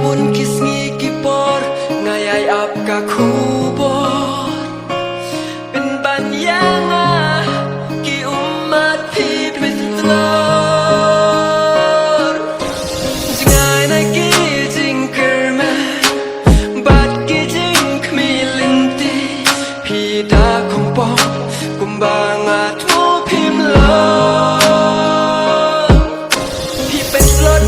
pun kisngi kipor ngayay ap ka kuborเป็นปัญญาki umat pi petlor jangai na ki jing kerma bat ki jing khmi linti pi da khong pong kumbangat mo pim lo pi pen slot